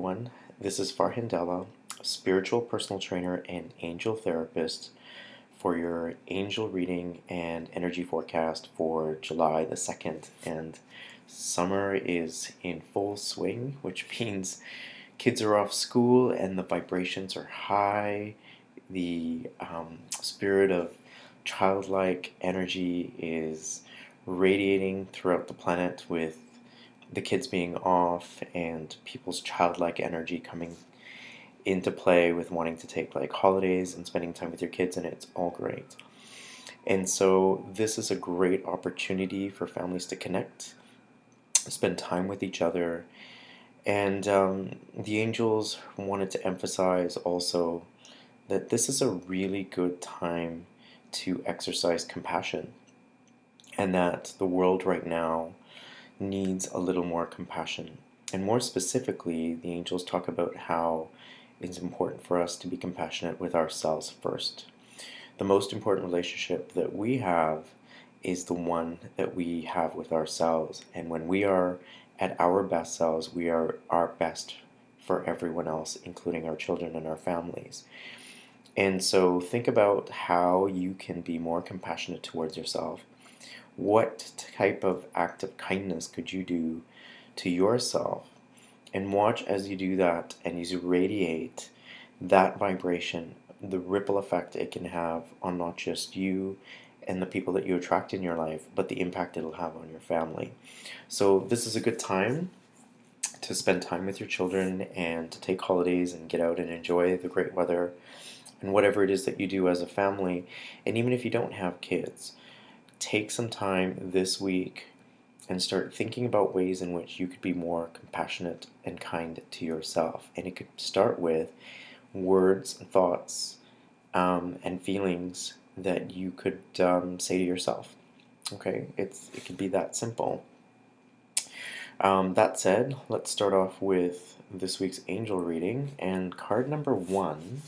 everyone. This is Farhan Dhalla, spiritual personal trainer and angel therapist for your angel reading and energy forecast for July the 2nd. And summer is in full swing, which means kids are off school and the vibrations are high. The spirit of childlike energy is radiating throughout the planet with the kids being off and people's childlike energy coming into play with wanting to take like holidays and spending time with your kids, and it's all great. And so this is a great opportunity for families to connect, spend time with each other. And the angels wanted to emphasize also that this is a really good time to exercise compassion, and that the world right now needs a little more compassion. And more specifically, the angels talk about how it's important for us to be compassionate with ourselves first. The most important relationship that we have is the one that we have with ourselves. And when we are at our best selves, we are our best for everyone else, including our children and our families. And so think about how you can be more compassionate towards yourself. What type of act of kindness could you do to yourself? And watch as you do that and you radiate that vibration, the ripple effect it can have on not just you and the people that you attract in your life, but the impact it'll have on your family. So this is a good time to spend time with your children and to take holidays and get out and enjoy the great weather and whatever it is that you do as a family. And even if you don't have kids, take some time this week and start thinking about ways in which you could be more compassionate and kind to yourself. And it could start with words and thoughts and feelings that you could say to yourself. Okay, it could be that simple. That said, let's start off with this week's angel reading. And card number one,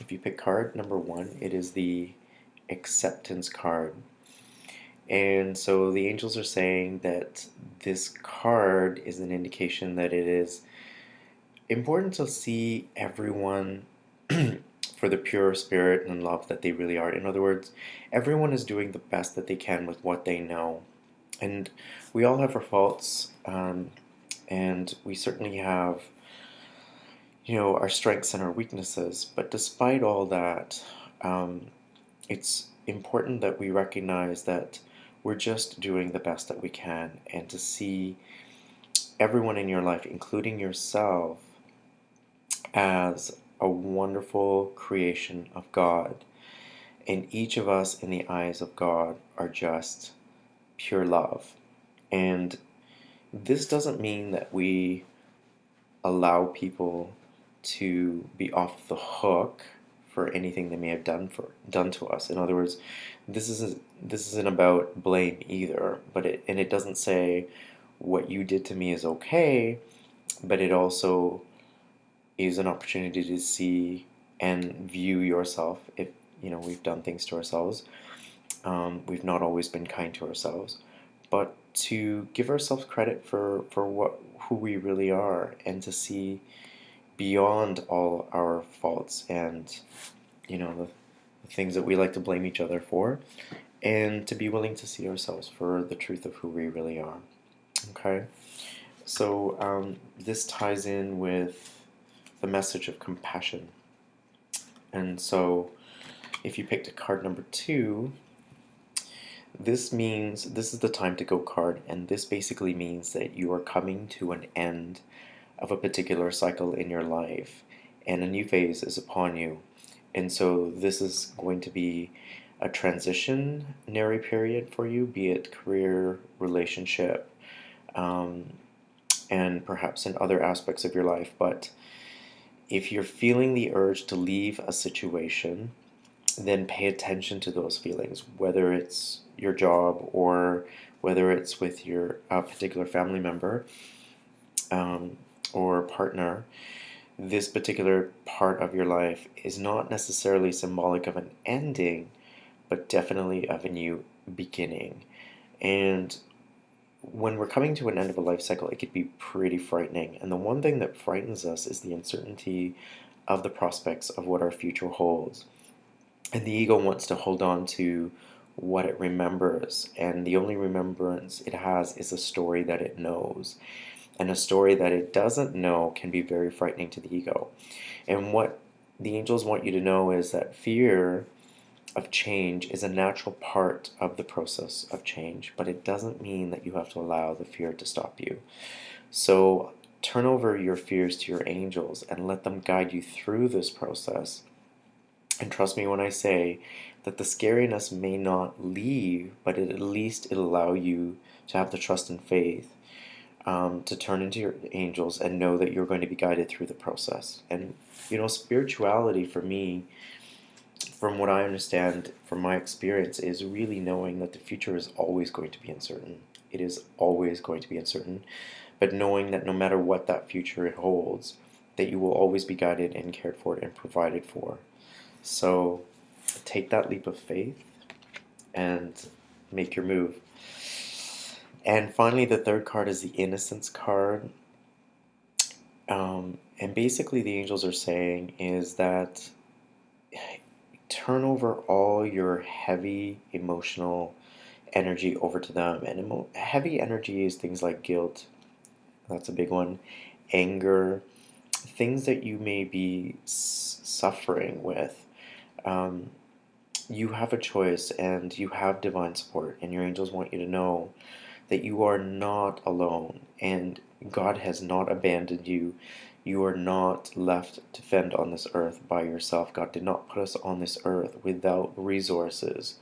if you pick card number one, it is the acceptance card. And so the angels are saying that this card is an indication that it is important to see everyone for the pure spirit and love that they really are. In other words, everyone is doing the best that they can with what they know. And we all have our faults, and we certainly have, our strengths and our weaknesses. But despite all that, it's important that we recognize that we're just doing the best that we can, and to see everyone in your life, including yourself, as a wonderful creation of God. And each of us in the eyes of God are just pure love. And this doesn't mean that we allow people to be off the hook for anything they may have done to us. In other words, this isn't about blame either, but it doesn't say what you did to me is okay, but it also is an opportunity to see and view yourself. If we've done things to ourselves, we've not always been kind to ourselves, but to give ourselves credit for who we really are, and to see beyond all our faults and the things that we like to blame each other for, and to be willing to see ourselves for the truth of who we really are. Okay, so this ties in with the message of compassion. And so if you picked a card number two, this means this is the time to go card, and this basically means that you are coming to an end of a particular cycle in your life, and a new phase is upon you. And so this is going to be a transitionary period for you, be it career, relationship, and perhaps in other aspects of your life. But if you're feeling the urge to leave a situation, then pay attention to those feelings, whether it's your job or whether it's with your particular family member or partner. This particular part of your life is not necessarily symbolic of an ending, but definitely of a new beginning. And when we're coming to an end of a life cycle, it could be pretty frightening. And the one thing that frightens us is the uncertainty of the prospects of what our future holds. And the ego wants to hold on to what it remembers, and the only remembrance it has is a story that it knows. And a story that it doesn't know can be very frightening to the ego. And what the angels want you to know is that fear of change is a natural part of the process of change, but it doesn't mean that you have to allow the fear to stop you. So turn over your fears to your angels and let them guide you through this process. And trust me when I say that the scariness may not leave, but at least it'll allow you to have the trust and faith to turn into your angels and know that you're going to be guided through the process. And spirituality for me, from what I understand from my experience, is really knowing that the future is always going to be uncertain. It is always going to be uncertain, but knowing that no matter what that future it holds, that you will always be guided and cared for and provided for. So take that leap of faith and make your move. And finally, the third card is the Innocence card. And basically, the angels are saying is that turn over all your heavy emotional energy over to them. And heavy energy is things like guilt, that's a big one, anger, things that you may be suffering with. You have a choice and you have divine support, and your angels want you to know that you are not alone and God has not abandoned you. You are not left to fend on this earth by yourself. God did not put us on this earth without resources.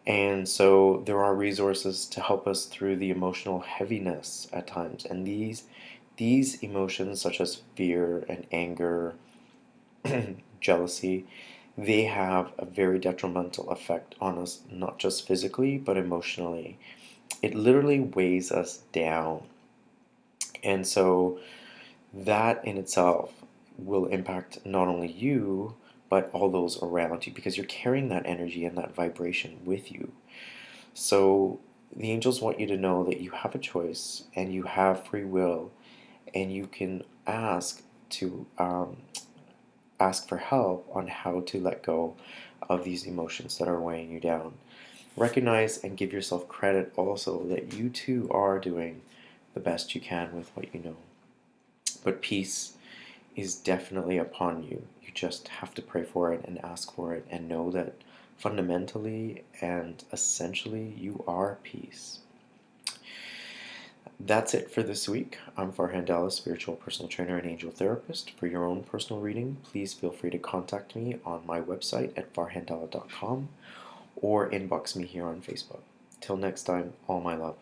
And so there are resources to help us through the emotional heaviness at times. And these emotions, such as fear and anger, jealousy, they have a very detrimental effect on us, not just physically, but emotionally. It literally weighs us down. And so that in itself will impact not only you, but all those around you, because you're carrying that energy and that vibration with you. So the angels want you to know that you have a choice and you have free will, and you can ask for help on how to let go of these emotions that are weighing you down. Recognize and give yourself credit also that you too are doing the best you can with what you know. But peace is definitely upon you. You just have to pray for it and ask for it and know that fundamentally and essentially you are peace. That's it for this week. I'm Farhan, Dhalla, spiritual personal trainer and angel therapist. For your own personal reading, please feel free to contact me on my website at farhandhalla.com or inbox me here on Facebook. Till next time, all my love.